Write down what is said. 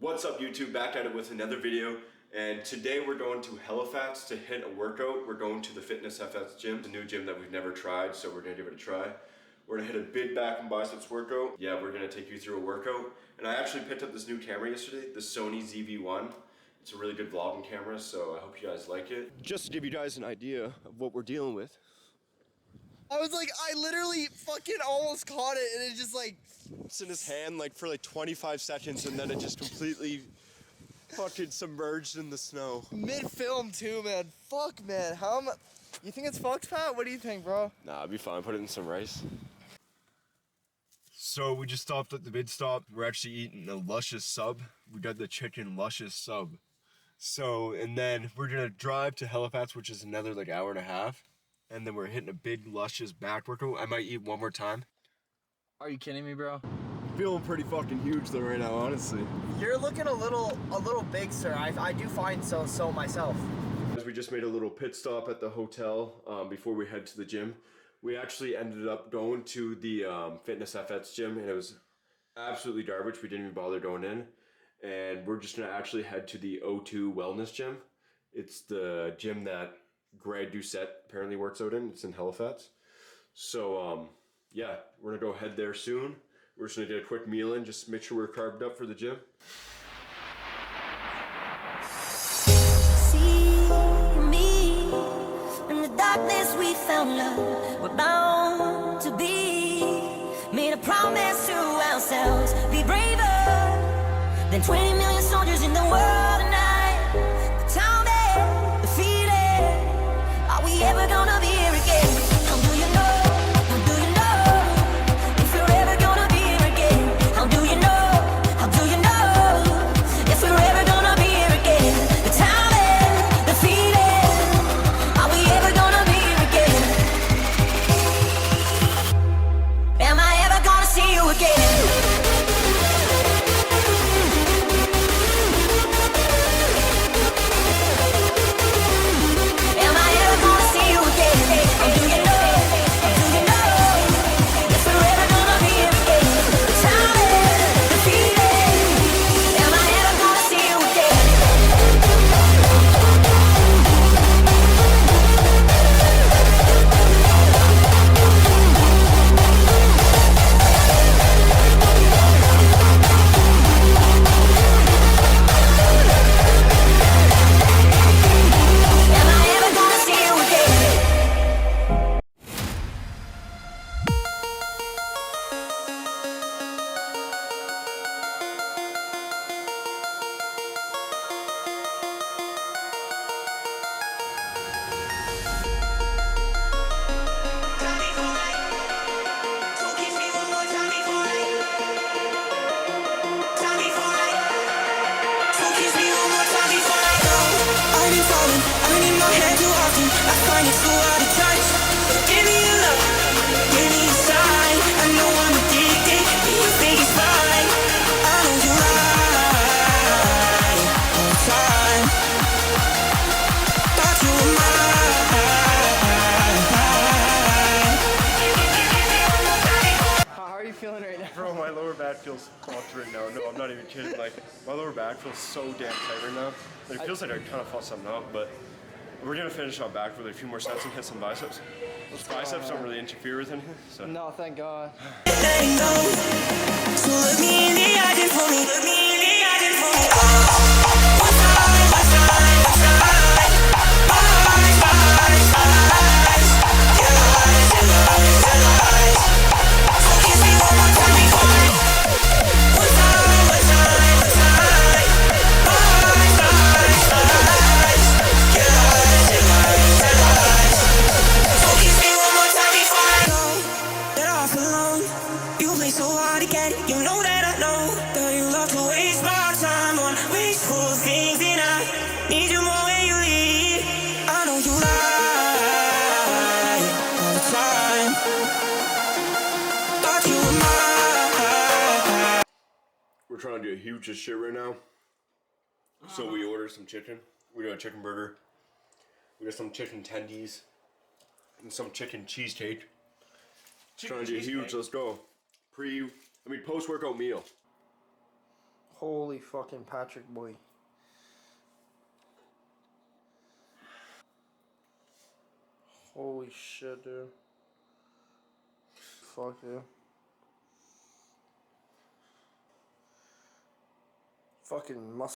What's up YouTube, back at it with another video, and today we're going to Halifax to hit a workout. We're going to the Fitness FS gym, the new gym that we've never tried, so we're gonna give it a try. We're gonna hit a big back and biceps workout. Yeah, we're gonna take you through a workout. And I actually picked up this new camera yesterday, the Sony ZV-1. It's a really good vlogging camera, so I hope you guys like it. Just to give you guys an idea of what we're dealing with. I was like, I literally fucking almost caught it, and it just like... It's in his hand like for like 25 seconds, and then it just completely fucking submerged in the snow. Mid-film too, man. Fuck, man. How am I... You think it's fucked, Pat? What do you think, bro? Nah, it'll be fine. Put it in some rice. So we just stopped at the mid stop. We're actually eating a luscious sub. We got the chicken luscious sub. So, and then we're gonna drive to Halifax, which is another like hour and a half. And then we're hitting a big luscious back workout. I might eat one more time. Are you kidding me, bro? Feeling pretty fucking huge though right now, honestly. You're looking a little big, sir. I do find so myself. We just made a little pit stop at the hotel before we head to the gym. We actually ended up going to the Fitness FS gym, and it was absolutely garbage. We didn't even bother going in. And we're just gonna actually head to the O2 Wellness Gym. It's the gym that Greg Doucette apparently works out in. It's in Halifax. So yeah, we're gonna go head there soon. We're just gonna get a quick meal in, just make sure we're carved up for the gym. Darkness, we found love. We're bound to be. Made a promise to ourselves. Be braver than 20 million soldiers in the world tonight. Tell me the feeling. Are we ever gonna be here again? How do you know? How do you know if we're ever gonna be here again? How do you know? How do you know if we're ever gonna be here again? The timing, the feeling. Are we ever gonna be here again? Am I ever gonna see you again? Bro, my lower back feels fucked right now. No, I'm not even kidding. Like, my lower back feels so damn tight right now. Like, it feels like I kind of fucked something up, but we're gonna finish on back with a few more sets and hit some biceps. Those biceps don't really interfere with anything, so. No, thank God. So look me in the eye and for me. Look me in the eye and for me. One time, one time, one time. Eyes, your eyes, your eyes, your eyes. So kiss me one more time before I. One time, one time, one time. Eyes, eyes, your eyes, your eyes, your eyes. So kiss me one more time before I go. Get off alone. You play so hard to get it. You know that I know that you love to waste my time on wasteful things, and I need you more when you leave. I know you lie all the time. Thought you were mine. We're trying to do a huge as shit right now. So we ordered some chicken. We got a chicken burger. We got some chicken tendies. And some chicken cheesecake. Trying to get huge, let's go. Post-workout meal. Holy fucking Patrick boy. Holy shit, dude. Fuck, dude. Fucking must